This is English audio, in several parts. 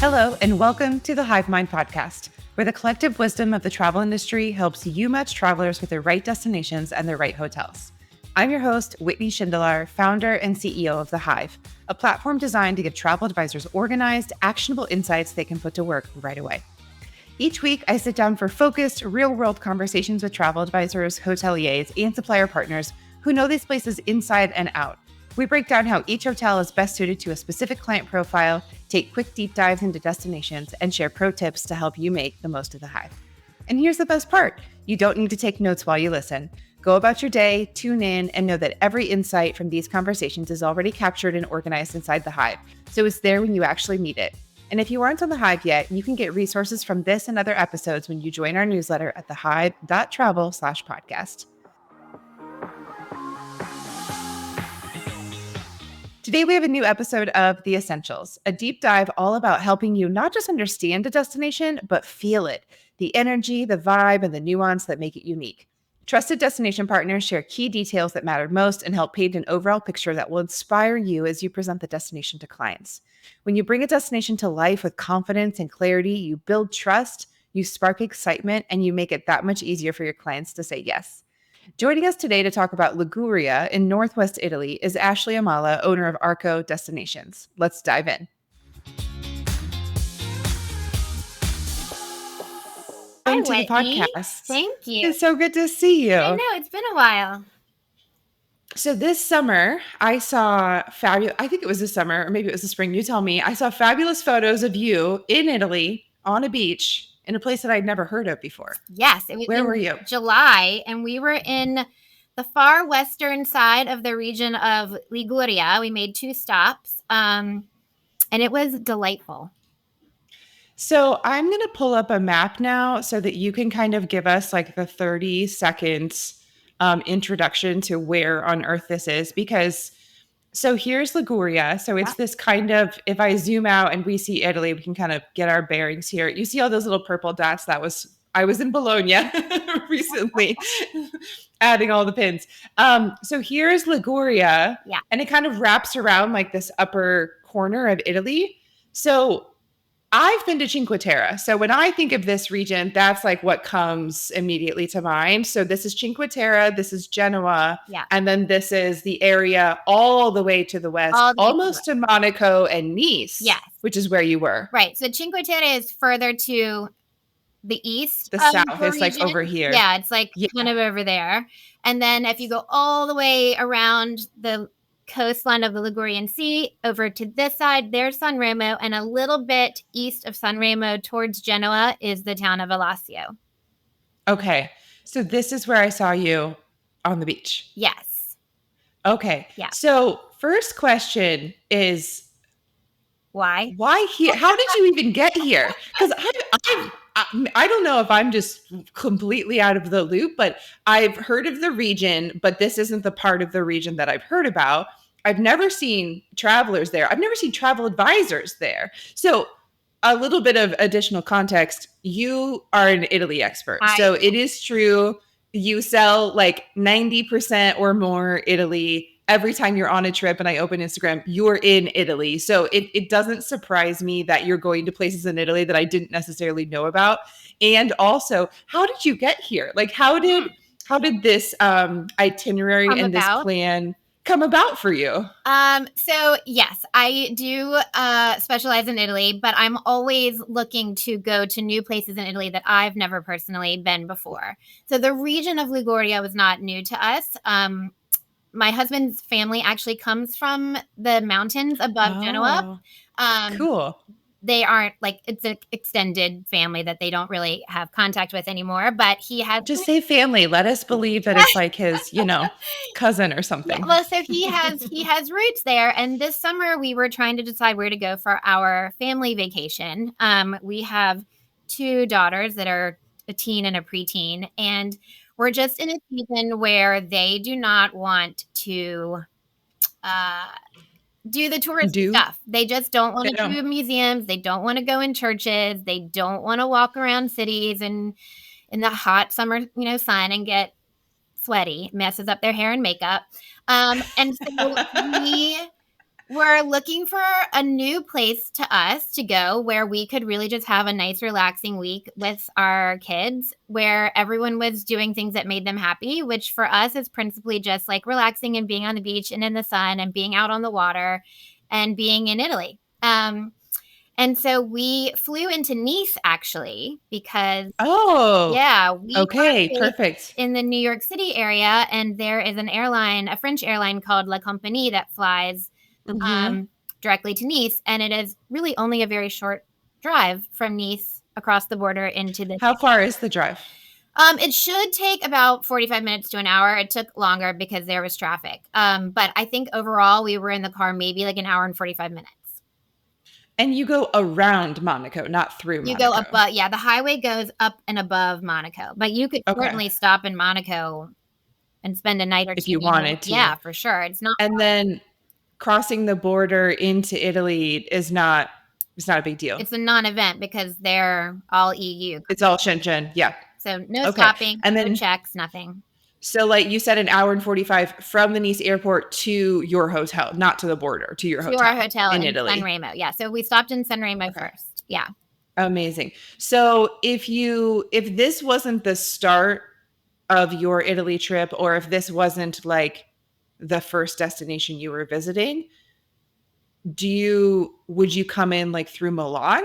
Hello, and welcome to the Hive Mind podcast, where the collective wisdom of the travel industry helps you match travelers with the right destinations and the right hotels. I'm your host, Whitney Schindler, founder and CEO of The Hive, a platform designed to give travel advisors organized, actionable insights they can put to work right away. Each week, I sit down for focused, real-world conversations with travel advisors, hoteliers, and supplier partners who know these places inside and out. We break down how each hotel is best suited to a specific client profile, take quick deep dives into destinations, and share pro tips to help you make the most of the Hive. And here's the best part. You don't need to take notes while you listen. Go about your day, tune in, and know that every insight from these conversations is already captured and organized inside the Hive, so it's there when you actually need it. And if you aren't on the Hive yet, you can get resources from this and other episodes when you join our newsletter at thehive.travel/podcast. Today, we have a new episode of The Essentials, a deep dive all about helping you not just understand a destination, but feel it, the energy, the vibe, and the nuance that make it unique. Trusted destination partners share key details that matter most and help paint an overall picture that will inspire you as you present the destination to clients. When you bring a destination to life with confidence and clarity, you build trust, you spark excitement, and you make it that much easier for your clients to say yes. Joining us today to talk about Liguria in Northwest Italy is Ashley Emala, owner of Arco Destinations. Let's dive in. Welcome to the podcast. Thank you. It's so good to see you. I know, it's been a while. So this summer, I saw fabulous, I think it was this summer, or maybe it was the spring, you tell me, I saw fabulous photos of you in Italy on a beach in a place that I'd never heard of before. Yes. It was Where were you? July, and we were in the far western side of the region of Liguria. We made 2 stops, and it was delightful. So I'm going to pull up a map now so that you can kind of give us like the 30 seconds introduction to where on earth this is, because so here's Liguria. So it's this kind of, if I zoom out and we see Italy, we can kind of get our bearings here. You see all those little purple dots? I was in Bologna recently, adding all the pins. So here's Liguria, and it kind of wraps around like this upper corner of Italy. So I've been to Cinque Terre. So when I think of this region, that's like what comes immediately to mind. So this is Cinque Terre, this is Genoa, and then this is the area all the way to the west, almost to Monaco and Nice, which is where you were. Right. So Cinque Terre is further to the east. The south is like over here. Yeah, it's like kind of over there. And then if you go all the way around the coastline of the Ligurian Sea over to this side, there's San Remo, and a little bit east of San Remo towards Genoa is the town of Alassio. Okay. So this is where I saw you on the beach. Yes. Okay. Yeah. So first question is why here? How did you even get here? Because I don't know if I'm just completely out of the loop, but I've heard of the region, but this isn't the part of the region that I've heard about. I've never seen travelers there. I've never seen travel advisors there. So a little bit of additional context. You are an Italy expert. So it is true. You sell like 90% or more Italy every time you're on a trip, and I open Instagram, you're in Italy. So it doesn't surprise me that you're going to places in Italy that I didn't necessarily know about. And also, how did you get here? Like, how did this itinerary and this plan come about for you? So yes, I do specialize in Italy, but I'm always looking to go to new places in Italy that I've never personally been before. So the region of Liguria was not new to us. My husband's family actually comes from the mountains above Genoa. Cool. They aren't like, it's an extended family that they don't really have contact with anymore, but he had just say family. Let us believe that it's like his, cousin or something. Yeah, well, so he has roots there. And this summer we were trying to decide where to go for our family vacation. We have 2 daughters that are a teen and a preteen, and we're just in a season where they do not want to do the tourist stuff. They just don't want to do museums. They don't want to go in churches. They don't want to walk around cities and in the hot summer, sun and get sweaty. Messes up their hair and makeup. And so We're looking for a new place to us to go where we could really just have a nice, relaxing week with our kids, where everyone was doing things that made them happy, which for us is principally just like relaxing and being on the beach and in the sun and being out on the water and being in Italy. And so we flew into Nice actually because Oh, we are okay, based perfect. in the New York City area, and there is an airline, a French airline called La Compagnie that flies Hmm. directly to Nice, and it is really only a very short drive from Nice across the border into the How far is the drive? It should take about 45 minutes to an hour. It took longer because there was traffic. But I think overall we were in the car maybe like an hour and 45 minutes. And you go around Monaco, not through You go Monaco. above, yeah, the highway goes up and above Monaco, but you could Okay. certainly stop in Monaco and spend a night or If two, you wanted to. yeah, for sure. It's not And then crossing the border into Italy is not, it's not a big deal. it's a non-event because they're all EU. It's all Shenzhen. Yeah. So no Okay. stopping, And no then, checks, nothing. so like you said, an hour and 45 from the Nice airport to your hotel, not to the border, to your To our hotel hotel in in Italy. San Remo. Yeah. So we stopped in San Remo Okay. first. Yeah. Amazing. So if this wasn't the start of your Italy trip, or if this wasn't like the first destination you were visiting, would you come in like through Milan?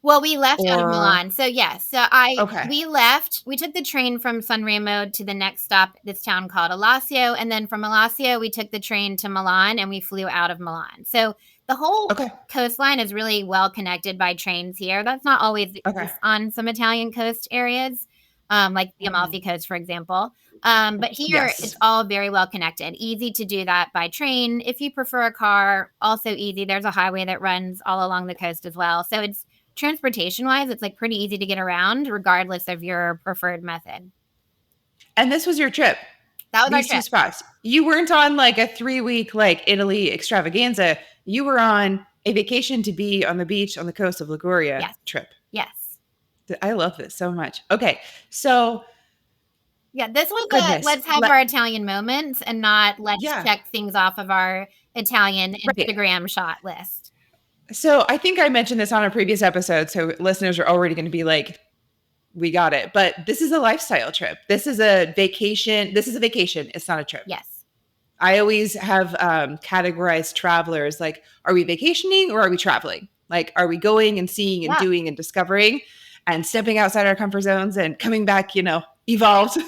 Well, we left out of Or Milan. So yes. okay. We left. We took the train from San Remo to the next stop, this town called Alassio. And then from Alassio, we took the train to Milan and we flew out of Milan. So the whole Okay. coastline is really well connected by trains here. That's not always the Okay. case on some Italian coast areas, like the Amalfi Coast, for example. But here Yes. it's all very well connected. Easy to do that by train. If you prefer a car, also easy. There's a highway that runs all along the coast as well. So it's transportation wise, it's like pretty easy to get around regardless of your preferred method. And this was your trip. That was These our two trip. spots. You weren't on like a 3-week like Italy extravaganza. You were on a vacation to be on the beach on the coast of Liguria Yes. trip. Yes. I love this so much. Okay. So Yeah, this was goodness. let's have our Italian moments and not let's Yeah. check things off of our Italian Right. Instagram shot list. So I think I mentioned this on a previous episode. So listeners are already going to be like, we got it. But this is a lifestyle trip. This is a vacation. This is a vacation. It's not a trip. Yes. I always have categorized travelers like, are we vacationing or are we traveling? Like, are we going and seeing and doing and discovering and stepping outside our comfort zones and coming back, evolved?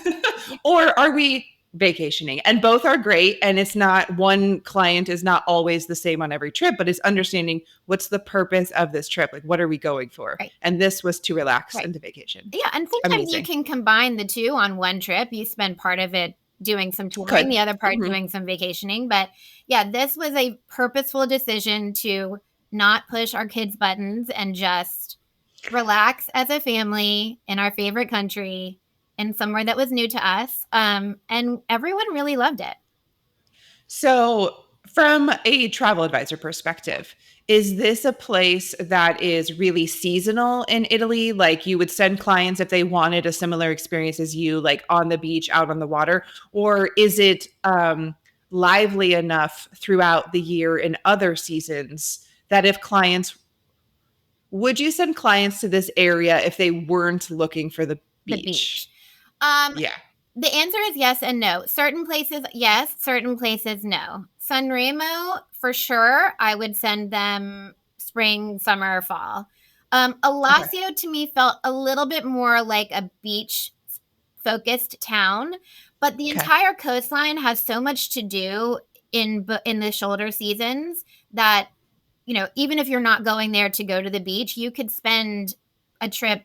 Or are we vacationing? And both are great. And it's not, one client is not always the same on every trip, but it's understanding what's the purpose of this trip? Like, what are we going for? Right. And this was to relax and to vacation. Yeah. And sometimes you can combine the two on one trip. You spend part of it doing some touring, the other part doing some vacationing. But yeah, this was a purposeful decision to not push our kids' buttons and just relax as a family in our favorite country and somewhere that was new to us. And everyone really loved it. So from a travel advisor perspective, is this a place that is really seasonal in Italy? Like you would send clients if they wanted a similar experience as you, like on the beach, out on the water? Or is it lively enough throughout the year in other seasons that if clients, would you send clients to this area if they weren't looking for the beach? Yeah. The answer is yes and no. Certain places, yes. Certain places, no. San Remo, for sure, I would send them spring, summer, fall. Alassio to me felt a little bit more like a beach-focused town, but the entire coastline has so much to do in the shoulder seasons that, even if you're not going there to go to the beach, you could spend a trip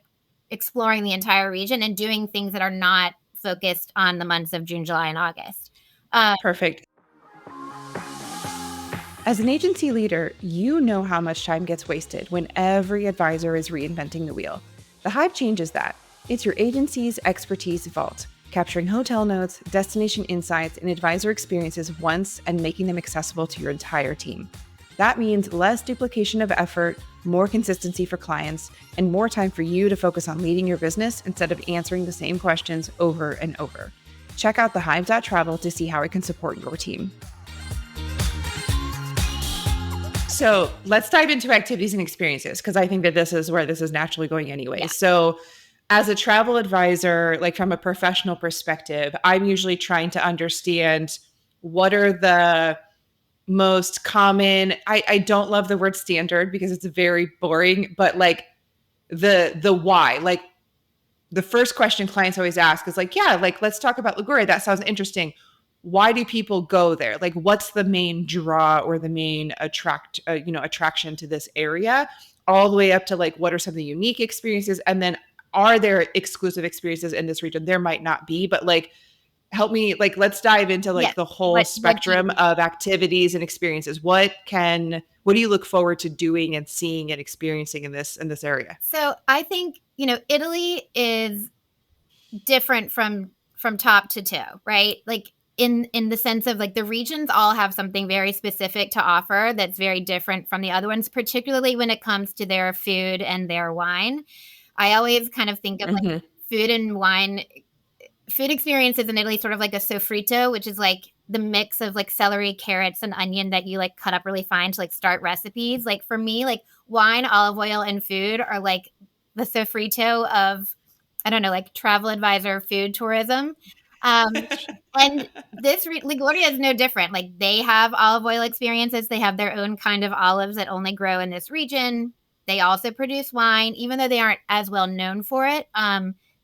exploring the entire region and doing things that are not focused on the months of June, July, and August. Perfect. As an agency leader, you know how much time gets wasted when every advisor is reinventing the wheel. The Hive changes that. It's your agency's expertise vault, capturing hotel notes, destination insights, and advisor experiences once and making them accessible to your entire team. That means less duplication of effort, more consistency for clients, and more time for you to focus on leading your business instead of answering the same questions over and over. Check out thehive.travel to see how it can support your team. So let's dive into activities and experiences, because I think that this is where this is naturally going anyway. Yeah. So as a travel advisor, like from a professional perspective, I'm usually trying to understand what are the most common, I don't love the word standard because it's very boring, but like the why. Like the first question clients always ask is like, yeah, like let's talk about Liguria. That sounds interesting. Why do people go there? Like, what's the main draw or the main attraction to this area? All the way up to like, what are some of the unique experiences? And then, are there exclusive experiences in this region? There might not be, but like, help me. Like, let's dive into like Yes. the whole What spectrum of activities and experiences. What do you look forward to doing and seeing and experiencing in this area? So I think, Italy is different from top to toe, right? Like in the sense of like the regions all have something very specific to offer that's very different from the other ones, particularly when it comes to their food and their wine. I always kind of think of like food and wine, food experiences in Italy, sort of like a sofrito, which is like the mix of like celery, carrots, and onion that you like cut up really fine to like start recipes. Like for me, like wine, olive oil, and food are like the sofrito of, I don't know, like travel advisor food tourism. And this Liguria is no different. Like they have olive oil experiences. They have their own kind of olives that only grow in this region. They also produce wine, even though they aren't as well known for it.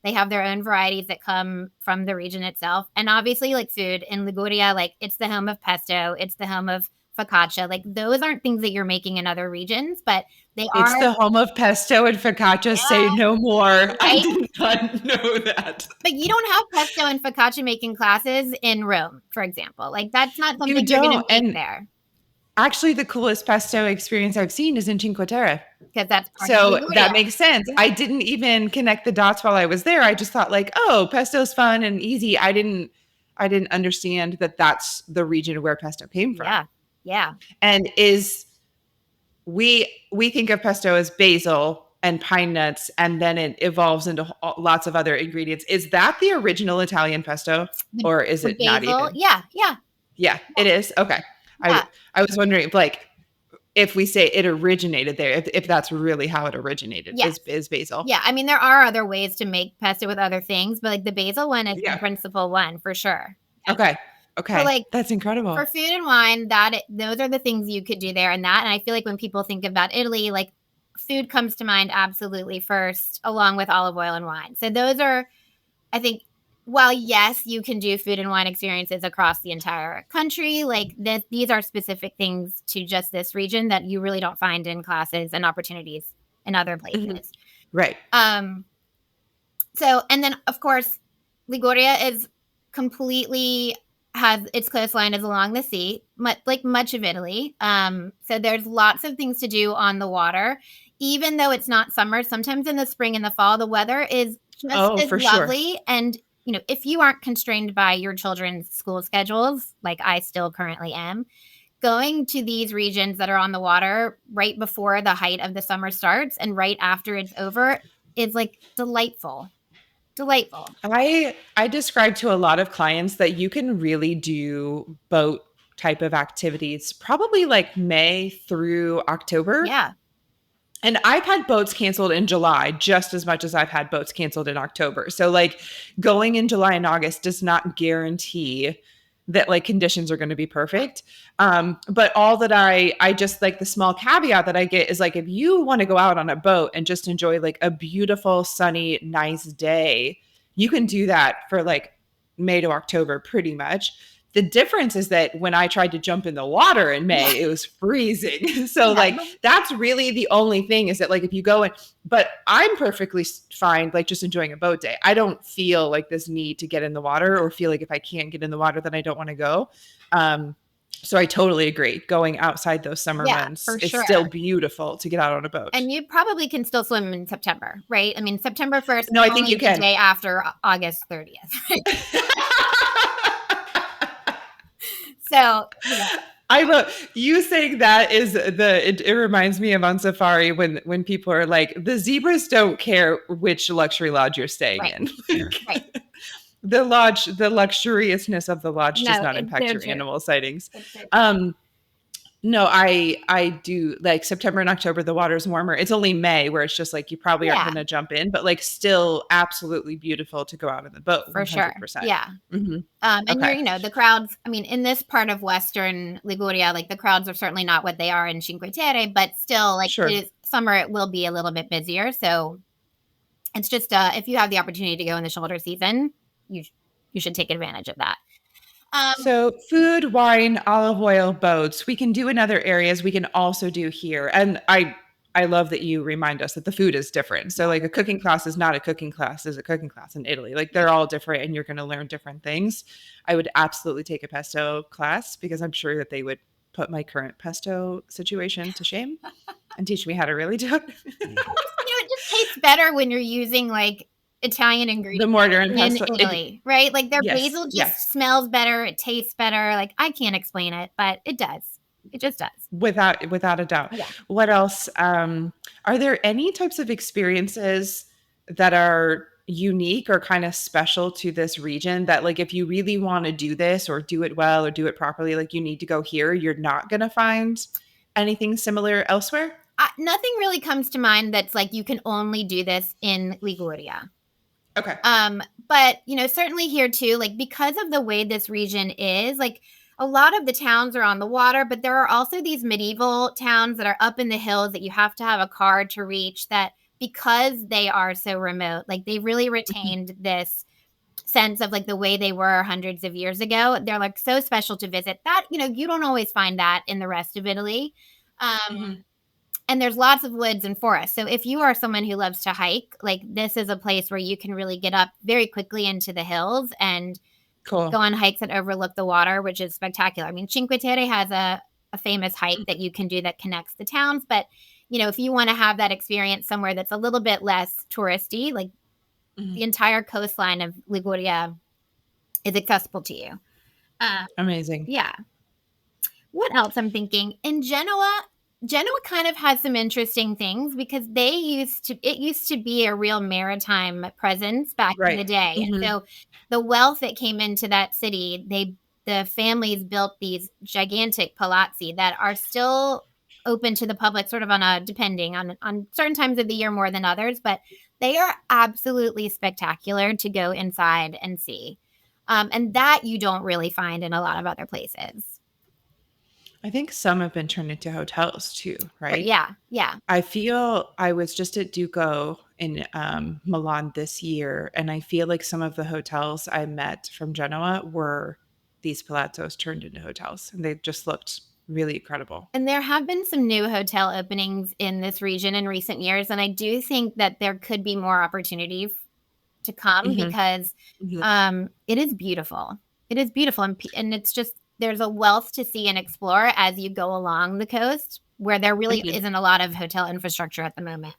They have their own varieties that come from the region itself. And obviously, like food in Liguria, like it's the home of pesto, it's the home of focaccia. Like those aren't things that you're making in other regions, but they are. It's the home of pesto and focaccia. Yeah. Say no more. Right? I did not know that. But you don't have pesto and focaccia making classes in Rome, for example. Like that's not something you're going to make there. Actually, the coolest pesto experience I've seen is in Cinque Terre. Because that's so that makes sense. Yeah. I didn't even connect the dots while I was there. I just thought like, oh, pesto's fun and easy. I didn't understand that that's the region where pesto came from. Yeah. Yeah. And we think of pesto as basil and pine nuts, and then it evolves into lots of other ingredients. Is that the original Italian pesto, or is it basil? Not even? Yeah, it is. Okay. Yeah. I was wondering, like, if we say it originated there, if that's really how it originated, is basil. Yeah, I mean, there are other ways to make pesto with other things, but like the basil one is the principal one for sure. Okay. So like, that's incredible. For food and wine, those are the things you could do there, and I feel like when people think about Italy, like food comes to mind absolutely first, along with olive oil and wine. So those are, I think, while yes, you can do food and wine experiences across the entire country, like these are specific things to just this region that you really don't find in classes and opportunities in other places. Mm-hmm. Right. So, and then of course, Liguria is completely has its coastline is along the sea, like much of Italy. So there's lots of things to do on the water, even though it's not summer. Sometimes in the spring and the fall, the weather is just as lovely. Sure. And if you aren't constrained by your children's school schedules, like I still currently am, going to these regions that are on the water right before the height of the summer starts and right after it's over is like delightful. I describe to a lot of clients that you can really do boat type of activities probably like May through October. Yeah. And I've had boats canceled in July just as much as I've had boats canceled in October. So like going in July and August does not guarantee that like conditions are going to be perfect. But all that I just like the small caveat that I get is like, if you want to go out on a boat and just enjoy like a beautiful, sunny, nice day, you can do that for like May to October pretty much. The difference is that when I tried to jump in the water in May, it was freezing. So like, that's really the only thing is that like, if you go in, but I'm perfectly fine, like just enjoying a boat day. I don't feel like this need to get in the water or feel like if I can't get in the water, then I don't want to go. So I totally agree. Going outside those summer months, it's still beautiful to get out on a boat. And you probably can still swim in September, right? I mean, September 1st. No, I think you can. The day after August 30th. So, I love you saying that it reminds me of on safari when people are like, the zebras don't care which luxury lodge you're staying in. Right. The luxuriousness of the lodge does not impact your animal sightings. No, I do like September and October, the water's warmer. It's only May where it's just like you probably aren't Yeah, gonna jump in, but like still absolutely beautiful to go out in the boat, for sure. 100%. Yeah. Mhm. And Okay. the crowds, I mean, in this part of Western Liguria, like the crowds are certainly not what they are in Cinque Terre, but still, like it Sure. is summer, it will be a little bit busier. So it's just, if you have the opportunity to go in the shoulder season, you, you should take advantage of that. Um, So food, wine, olive oil, boats, we can do in other areas, we can also do here. And I love that you remind us that the food is different. So like a cooking class is not a cooking class, is a cooking class in Italy. Like they're all different and you're going to learn different things. I would absolutely take a pesto class because I'm sure that they would put my current pesto situation to shame and teach me how to really do it. it just tastes better when you're using like Italian The ingredients mortar and in pestle. Italy, right? Like their Yes, basil yes. just smells better, it tastes better. Like I can't explain it, but it does. It just does. Without a doubt. Yeah. What else? Are there any types of experiences that are unique or kind of special to this region that like if you really want to do this or do it well or do it properly, like you need to go here, you're not going to find anything similar elsewhere? Nothing really comes to mind that's like you can only do this in Liguria. Okay. But certainly here too, like because of the way this region is, like a lot of the towns are on the water, but there are also these medieval towns that are up in the hills that you have to have a car to reach that because they are so remote, like they really Mhm, retained this sense of like the way they were hundreds of years ago. They're like so special to visit that, you don't always find that in the rest of Italy. mhm. And there's lots of woods and forests. So if you are someone who loves to hike, like this is a place where you can really get up very quickly into the hills and go Cool. on hikes that overlook the water, which is spectacular. I mean, Cinque Terre has a famous hike that Mhm, you can do that connects the towns. But, if you want to have that experience somewhere that's a little bit less touristy, like mhm. the entire coastline of Liguria is accessible to you. Uh, Amazing. yeah. What else I'm thinking? In Genoa kind of has some interesting things because it used to be a real maritime presence back in Right. the day. And Mhm, so the wealth that came into that city, the families built these gigantic palazzi that are still open to the public sort of depending on certain times of the year more than others, but they are absolutely spectacular to go inside and see. And that you don't really find in a lot of other places. I think some have been turned into hotels too, right? Yeah, yeah. I feel I was just at Duco in Milan this year, and I feel like some of the hotels I met from Genoa were these palazzos turned into hotels, and they just looked really incredible. And there have been some new hotel openings in this region in recent years, and I do think that there could be more opportunity to come Hmm. because Hmm. it is beautiful. It is beautiful, and it's just there's a wealth to see and explore as you go along the coast where there really Hmm. isn't a lot of hotel infrastructure at the moment.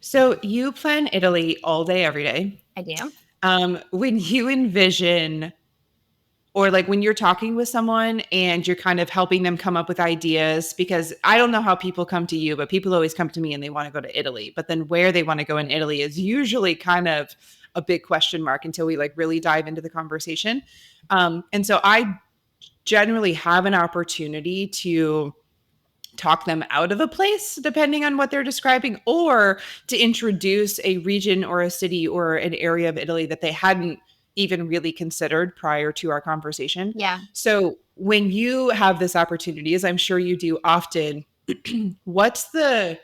So you plan Italy all day, every day. I do. When you envision or like when you're talking with someone and you're kind of helping them come up with ideas, because I don't know how people come to you, but people always come to me and they want to go to Italy. But then where they want to go in Italy is usually kind of a big question mark until we like really dive into the conversation. And so I generally have an opportunity to talk them out of a place depending on what they're describing, or to introduce a region or a city or an area of Italy that they hadn't even really considered prior to our conversation. Yeah. So when you have this opportunity, as I'm sure you do often, what's the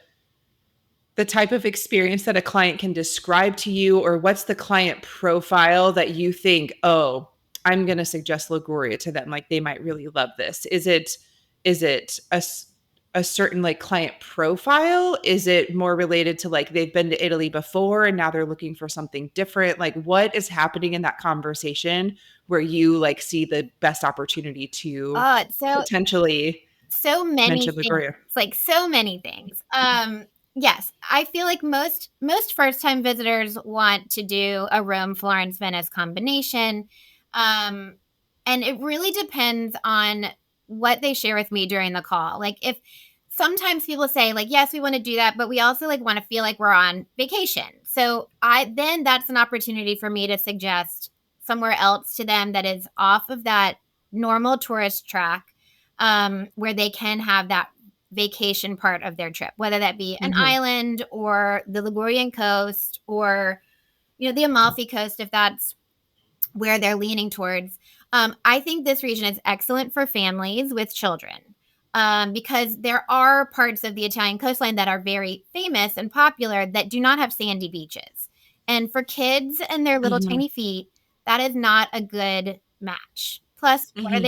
type of experience that a client can describe to you, or what's the client profile that you think, oh, I'm going to suggest Liguria to them, like they might really love this? Is it a certain like client profile? Is it more related to like they've been to Italy before and now they're looking for something different? Like what is happening in that conversation where you like see the best opportunity to Oh, it's potentially so many mention things, Liguria? like so many things. Yes, I feel like most first time visitors want to do a Rome Florence Venice combination. um and it really depends on what they share with me during the call. Like if sometimes people say like yes we want to do that, but we also like want to feel like we're on vacation, so I then that's an opportunity for me to suggest somewhere else to them that is off of that normal tourist track, where they can have that vacation part of their trip, whether that be an Mm-hmm. island or the Ligurian coast or, the Amalfi Coast, if that's where they're leaning towards. I think this region is excellent for families with children, because there are parts of the Italian coastline that are very famous and popular that do not have sandy beaches. And for kids and their little Mm-hmm. tiny feet, that is not a good match. Plus, Mm-hmm. how are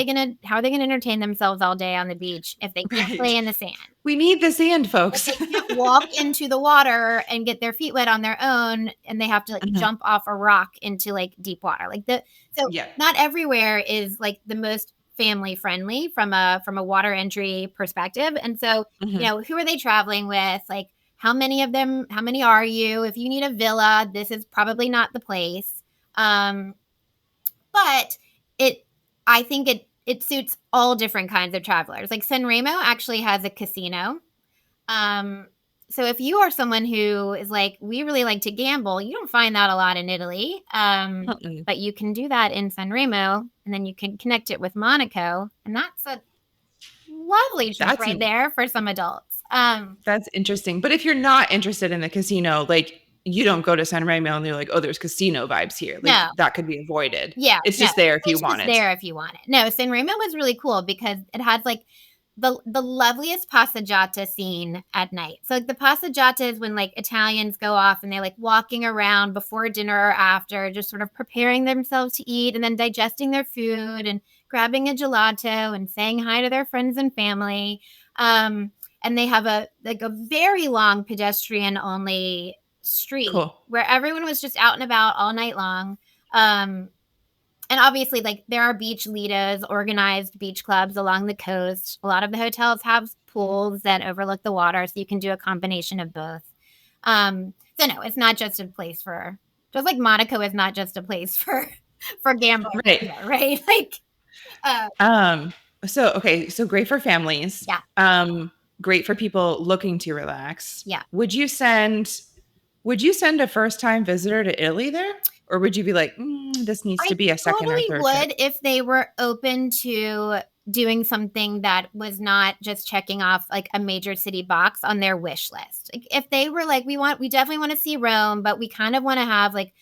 they gonna entertain themselves all day on the beach if they can't Right. play in the sand? We need the sand, If folks. they can't walk into the water and get their feet wet on their own, and they have to, like, Uh-huh. jump off a rock into, like, deep water, so Yeah. not everywhere is, like, the most family friendly from a water entry perspective, and so, Mm-hmm. who are they traveling with? Like, how many are you? If you need a villa, this is probably not the place, um, but it I think it suits all different kinds of travelers. Like, San Remo actually has a casino, um, so if you are someone who is like, we really like to gamble, you don't find that a lot in Italy. Uh-uh. But you can do that in San Remo, and then you can connect it with Monaco, and that's a lovely trip That's right there for some adults. that's interesting. But if you're not interested in the casino, like you don't go to San Remo and you're like, oh, there's casino vibes here. Like No, that could be avoided. yeah, It's no, just there if you it's want just it. there if you want it. No, San Remo was really cool because it has like the loveliest passeggiata scene at night. So like the passeggiata is when like Italians go off and they're like walking around before dinner or after, just sort of preparing themselves to eat and then digesting their food and grabbing a gelato and saying hi to their friends and family. And they have a very long pedestrian only street Cool. where everyone was just out and about all night long. Um, and obviously, like there are beach lidas, organized beach clubs along the coast. A lot of the hotels have pools that overlook the water, so you can do a combination of both. So no, it's not just a place for, just like Monaco is not just a place for for gambling Right. either, right? Like, uh, Um, so great for families. yeah, Great for people looking to relax. yeah. Would you send a first time visitor to Italy there? Or would you be like, this needs I to be a second or totally third trip? would if they were open to doing something that was not just checking off like a major city box on their wish list. Like if they were like, we definitely want to see Rome, but we kind of want to have like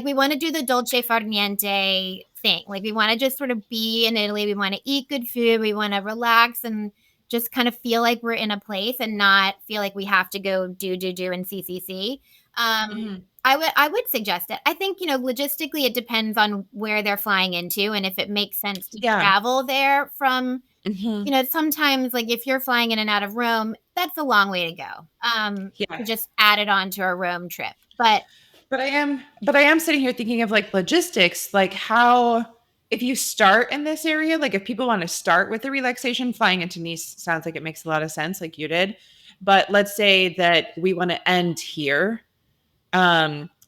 we want to do the dolce far niente thing. Like we want to just sort of be in Italy. We want to eat good food. We want to relax and just kind of feel like we're in a place and not feel like we have to go do and see. Mhm. I would suggest it. I think, logistically it depends on where they're flying into and if it makes sense to Yeah. travel there from, Mhm. sometimes like if you're flying in and out of Rome, that's a long way to go. Yeah. To just add it on to a Rome trip. But But I am sitting here thinking of like logistics, like how if you start in this area, like if people want to start with the relaxation, flying into Nice sounds like it makes a lot of sense, like you did. But let's say that we want to end here.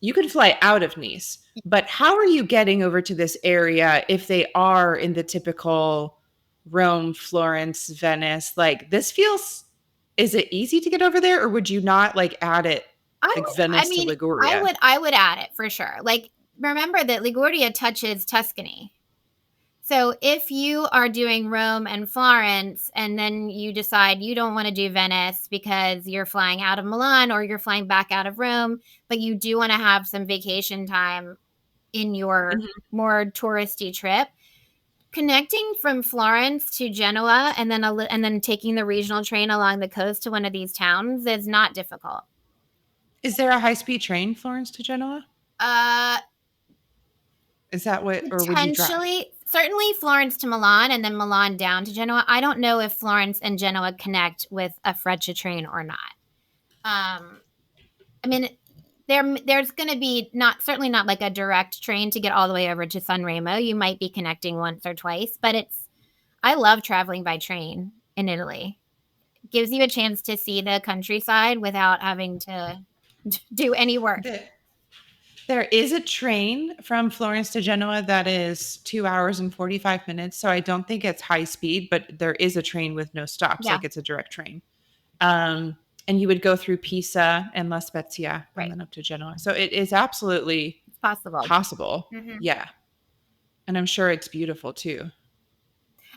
You could fly out of Nice, but how are you getting over to this area if they are in the typical Rome, Florence, Venice? Like this feels, is it easy to get over there, or would you not like add it like I Venice to mean, I Liguria? would I would add it for sure. Like remember that Liguria touches Tuscany. So if you are doing Rome and Florence and then you decide you don't want to do Venice because you're flying out of Milan or you're flying back out of Rome, but you do want to have some vacation time in your Mhm. more touristy trip, connecting from Florence to Genoa and then and then taking the regional train along the coast to one of these towns is not difficult. Is there a high-speed train Florence to Genoa? Uh Is that what, or would you drive? Potentially, certainly Florence to Milan and then Milan down to Genoa. I don't know if Florence and Genoa connect with a Freccia train or not. Um, I mean, there's going to be not certainly not like a direct train to get all the way over to San Remo. You might be connecting once or twice, but I love traveling by train in Italy. It gives you a chance to see the countryside without having to do any work. There is a train from Florence to Genoa that is 2 hours and 45 minutes. So I don't think it's high speed, but there is a train with no stops. Yeah, Like it's a direct train. Um, and you would go through Pisa and La Spezia and right. then up to Genoa. So it is absolutely It's possible. possible. Mhm. Yeah. And I'm sure it's beautiful too.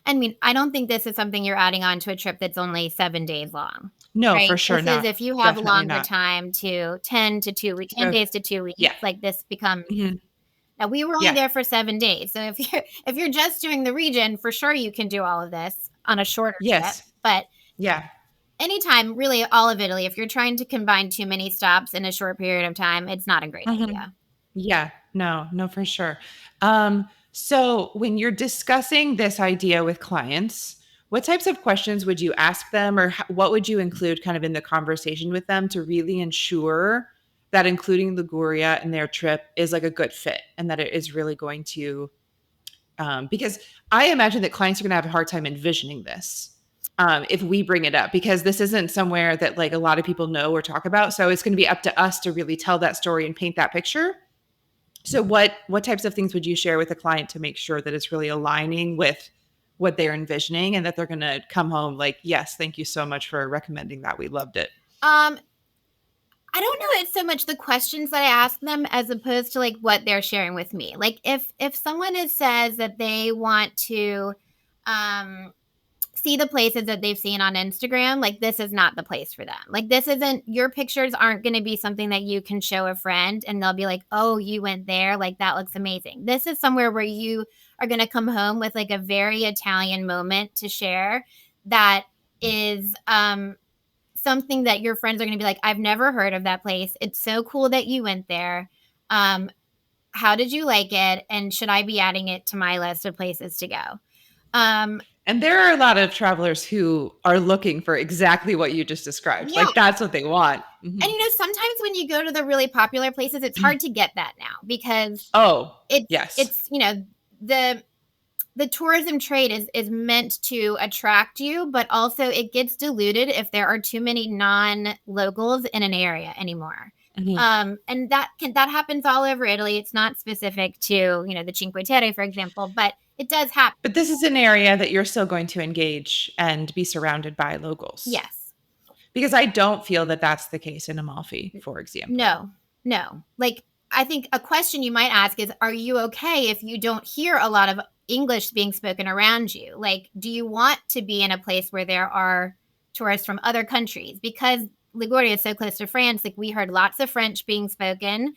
I mean, I don't think this is something you're adding on to a trip that's only 7 days long, No, right? for sure This is not. if you have Definitely longer not. time to 10 to 2 weeks, 10 Go. days to 2 weeks, Yeah. like this becomes. Mhm. Now we were only Yeah. there for 7 days. So if you're just doing the region, for sure you can do all of this on a shorter trip. Yes. But Yeah. anytime, really all of Italy, if you're trying to combine too many stops in a short period of time, it's not a great Mhm. idea. Yeah. No, for sure. So when you're discussing this idea with clients, what types of questions would you ask them, or what would you include kind of in the conversation with them to really ensure that including Liguria in their trip is like a good fit and that it is really going to, because I imagine that clients are going to have a hard time envisioning this. If we bring it up, because this isn't somewhere that like a lot of people know or talk about. So it's going to be up to us to really tell that story and paint that picture. So what types of things would you share with a client to make sure that it's really aligning with what they're envisioning and that they're going to come home like, yes, thank you so much for recommending that. We loved it. Um, I don't know it's so much the questions that I ask them as opposed to like what they're sharing with me. Like if someone says that they want to um see the places that they've seen on Instagram, like this is not the place for them. Like this isn't your pictures aren't going to be something that you can show a friend and they'll be like, "Oh, you went there, like that looks amazing." This is somewhere where you are going to come home with like a very Italian moment to share that is something that your friends are going to be like, "I've never heard of that place. It's so cool that you went there. Um how did you like it and should I be adding it to my list of places to go?" Um And there are a lot of travelers who are looking for exactly what you just described. yeah, Like that's what they want. and, Mhm. sometimes when you go to the really popular places, it's hard to get that now because Oh, it's yes. it's, the the tourism trade is meant to attract you, but also it gets diluted if there are too many non-locals in an area anymore. Mhm. And that happens all over Italy. It's not specific to, the Cinque Terre, for example, but it does happen. But this is an area that you're still going to engage and be surrounded by locals. Yes. Because I don't feel that that's the case in Amalfi, for example. No, no. Like, I think a question you might ask is, are you okay if you don't hear a lot of English being spoken around you? Like, do you want to be in a place where there are tourists from other countries? Because Liguria is so close to France, like, we heard lots of French being spoken.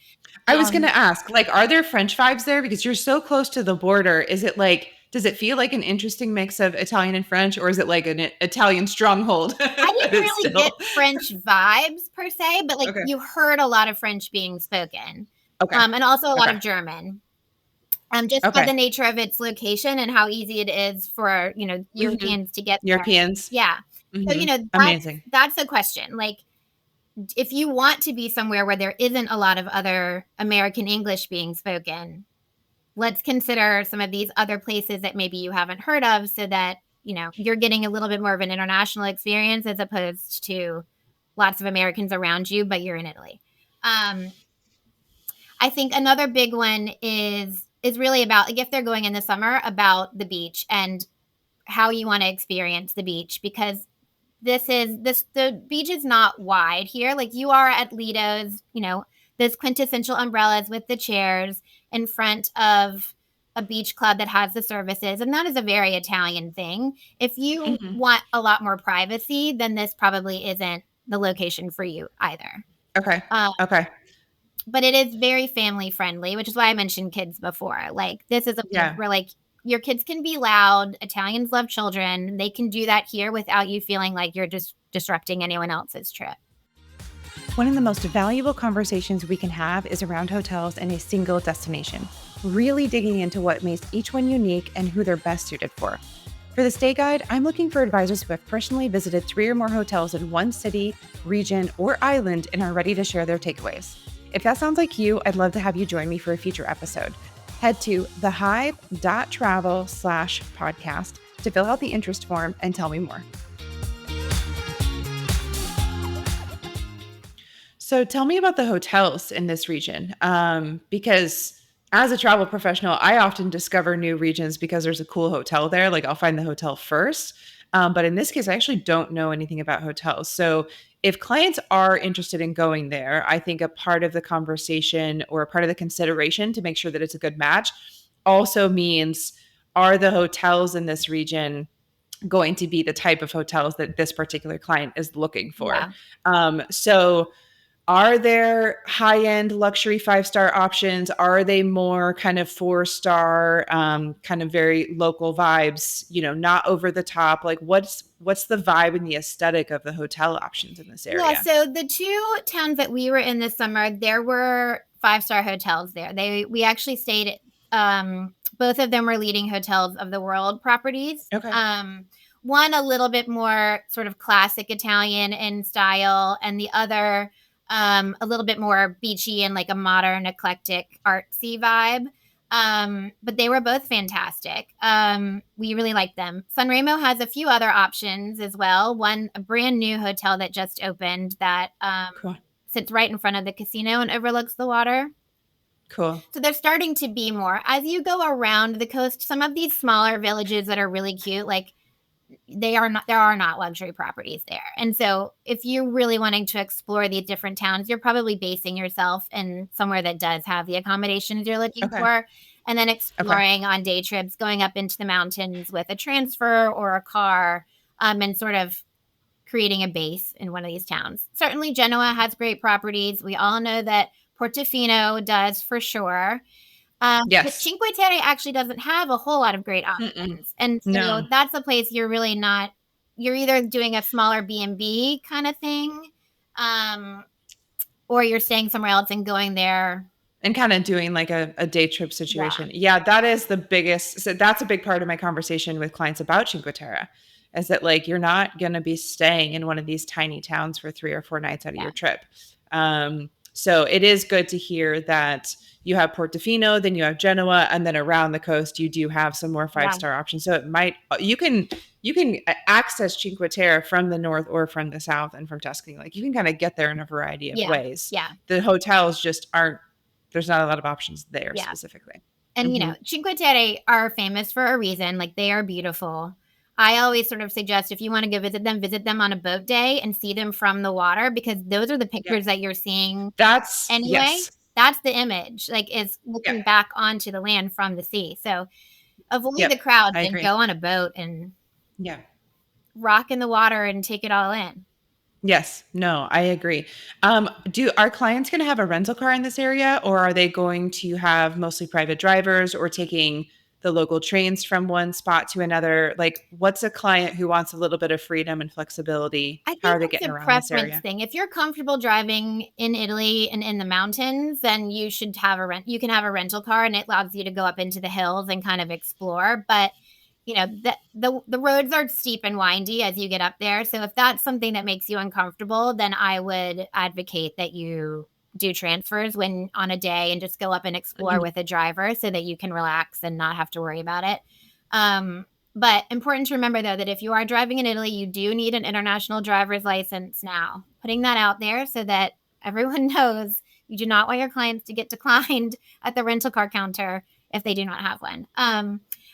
I was going Um, to ask, like, are there French vibes there? Because you're so close to the border. Is it like, does it feel like an interesting mix of Italian and French, or is it like an Italian stronghold I that didn't is really get still? French vibes per se, but like Okay. you heard a lot of French being spoken, Okay. and also a lot Okay. of German. Just by Okay. the nature of its location and how easy it is for, Mhm. Europeans to get there. Europeans. Yeah. So, Mhm. that's Amazing. that's the question. Like, if you want to be somewhere where there isn't a lot of other American English being spoken, let's consider some of these other places that maybe you haven't heard of so that, you're getting a little bit more of an international experience as opposed to lots of Americans around you, but you're in Italy. Um, I think another big one is really about like if they're going in the summer about the beach and how you want to experience the beach because the beach is not wide here. Like you are at Lido's, those quintessential umbrellas with the chairs in front of a beach club that has the services, and that is a very Italian thing. If you Mhm. want a lot more privacy, then this probably isn't the location for you either. Okay. Um, Okay. but it is very family friendly, which is why I mentioned kids before. Like this is a place Yeah. where like your kids can be loud. Italians love children. They can do that here without you feeling like you're just disrupting anyone else's trip. One of the most valuable conversations we can have is around hotels in a single destination, really digging into what makes each one unique and who they're best suited for. For the Stay Guide, I'm looking for advisors who have personally visited 3 or more hotels in one city, region, or island and are ready to share their takeaways. If that sounds like you, I'd love to have you join me for a future episode. Head to thehive.travel/podcast to fill out the interest form and tell me more. So tell me about the hotels in this region, because as a travel professional, I often discover new regions because there's a cool hotel there. Like I'll find the hotel first. But in this case, I actually don't know anything about hotels. So if clients are interested in going there, I think a part of the conversation or a part of the consideration to make sure that it's a good match also means are the hotels in this region going to be the type of hotels that this particular client is looking for? Yeah. So are there high-end luxury five-star options? Are they more kind of four-star, kind of very local vibes, not over the top? Like what's the vibe and the aesthetic of the hotel options in this Yeah, area? so the two towns that we were in this summer, there were five-star hotels there. We actually stayed both of them were leading hotels of the world properties. Okay. One a little bit more sort of classic Italian in style, and the other a little bit more beachy and like a modern, eclectic, artsy vibe. But they were both fantastic. We really liked them. San Remo has a few other options as well. One, a brand new hotel that just opened that Cool. sits right in front of the casino and overlooks the water. Cool. So they're starting to be more. As you go around the coast, some of these smaller villages that are really cute, like there are not luxury properties there. And so if you're really wanting to explore these different towns, you're probably basing yourself in somewhere that does have the accommodations you're looking Okay. for, and then Okay. exploring on day trips, going up into the mountains with a transfer or a car, and sort of creating a base in one of these towns. Certainly Genoa has great properties. We all know that Portofino does for sure. But Yes. Cinque Terre actually doesn't have a whole lot of great Mm-mm. options. And so No. that's a place you're really not, you're either doing a smaller B&B kind of thing, um, or you're staying somewhere else and going there. And kind of doing like a day trip Yeah. situation. Yeah, that is the biggest. So that's a big part of my conversation with clients about Cinque Terre, is that like you're not going to be staying in one of these tiny towns for 3 or 4 nights out of Yeah. your trip. So it is good to hear that you have Portofino, then you have Genoa, and then around the coast you do have some more Yeah. five-star options. So it might you can access Cinque Terre from the north or from the south and from Tuscany. Like you can kind of get there in a variety of Yeah. ways. Yeah. The hotels just aren't there's not a lot of options there Yeah. specifically. And, Hmm. Cinque Terre are famous for a reason. Like, they are beautiful. I always sort of suggest if you want to go visit them on a boat day and see them from the water, because those are the Yeah. pictures that you're seeing That's anyway. yes. That's the image, like, is Yeah. looking back onto the land from the sea. So avoid the Yep. crowds I and agree. go on a boat and Yeah. rock in the water and take it all in. Yes. No, I agree. Do Our clients going to have a rental car in this area, or are they going to have mostly private drivers or taking the local trains from one spot to another? Like, what's a client who wants a little bit of freedom and flexibility? I How think are they it's getting a around this preference area? thing. If you're comfortable driving in Italy and in the mountains, then you should have you can have a rental car, and it allows you to go up into the hills and kind of explore. But the roads are steep and windy as you get up there. So if that's something that makes you uncomfortable, then I would advocate that you do transfers when on a day and just go up and explore Mhm. with a driver so that you can relax and not have to worry about it. Um, but important to remember, though, that if you are driving in Italy, you do need an international driver's license now. Putting that out there so that everyone knows you do not want your clients to get declined at the rental car counter if they do not have one.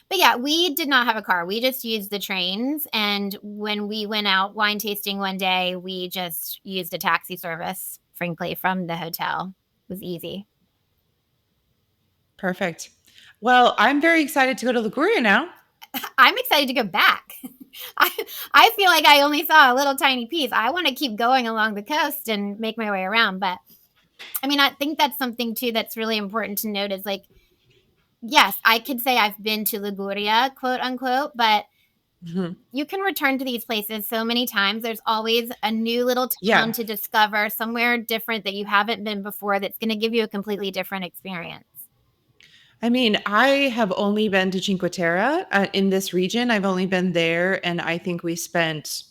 But yeah, we did not have a car. We just used the trains. And when we went out wine tasting one day, we just used a taxi service, frankly, from the hotel. It was easy. Perfect. Well, I'm very excited to go to Liguria now. I'm excited to go back. I, I feel like I only saw a little tiny piece. I want to keep going along the coast and make my way around. But I mean, I think that's something too that's really important to note is like, yes, I could say I've been to Liguria, quote unquote, but Mhm. you can return to these places so many times. There's always a new little town Yeah. to discover, somewhere different that you haven't been before that's going to give you a completely different experience. I mean, I have only been to Cinque Terre in this region. I've only been there, and I think we spent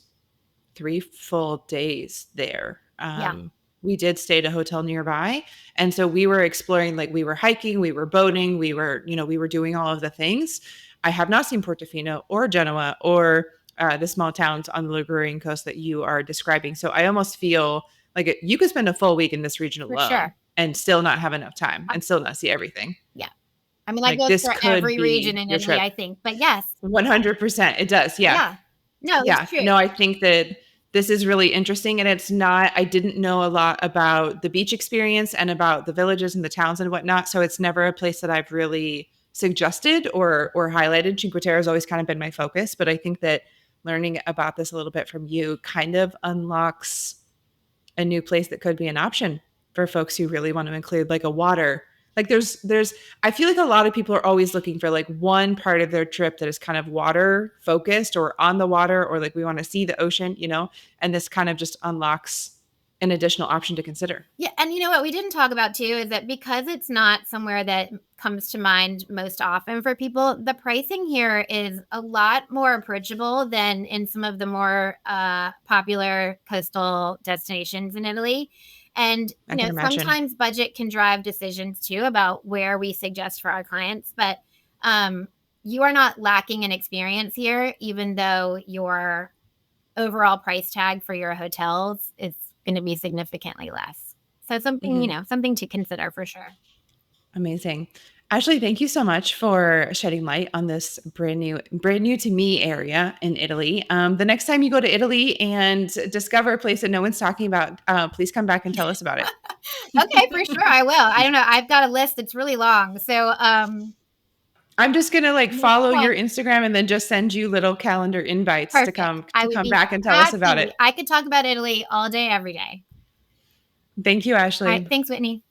3 full days there. Yeah, We did stay at a hotel nearby, and so we were exploring, like, we were hiking, we were boating, we were doing all of the things. I have not seen Portofino or Genoa or, the small towns on the Ligurian coast that you are describing, so I almost feel like you could spend a full week in this region for alone sure. and still not have enough time I- and still not see everything. yeah. I mean, that Like, goes this for could every region be in your Italy, trip. I think. But yes, 100%. It does. Yeah. yeah. No, it's Yeah. true. No, I think that this is really interesting. And I didn't know a lot about the beach experience and about the villages and the towns and whatnot. So it's never a place that I've really suggested or highlighted. Cinque Terre has always kind of been my focus, but I think that learning about this a little bit from you kind of unlocks a new place that could be an option for folks who really want to include like a water. Like there's I feel like a lot of people are always looking for like one part of their trip that is kind of water focused or on the water, or like we want to see the ocean, you know, and this kind of just unlocks an additional option to consider. Yeah, and you know what we didn't talk about too is that because it's not somewhere that comes to mind most often for people, the pricing here is a lot more approachable than in some of the more popular coastal destinations in Italy. And I you can know, imagine. sometimes budget can drive decisions too about where we suggest for our clients, but you are not lacking in experience here, even though your overall price tag for your hotels is going to be significantly less. So something, you Mhm. know, something to consider for sure. Amazing. Ashley, thank you so much for shedding light on this brand new to me area in Italy. The next time you go to Italy and discover a place that no one's talking about, please come back and tell us about it. Okay, for sure. I will. I don't know. I've got a list that's really long. So, I'm just gonna like next follow your time, Instagram and then just send you little calendar invites perfect. I to would come be back and tell us about happy. it. I could talk about Italy all day, every day. Thank you, All right. Ashley. Thanks, Whitney.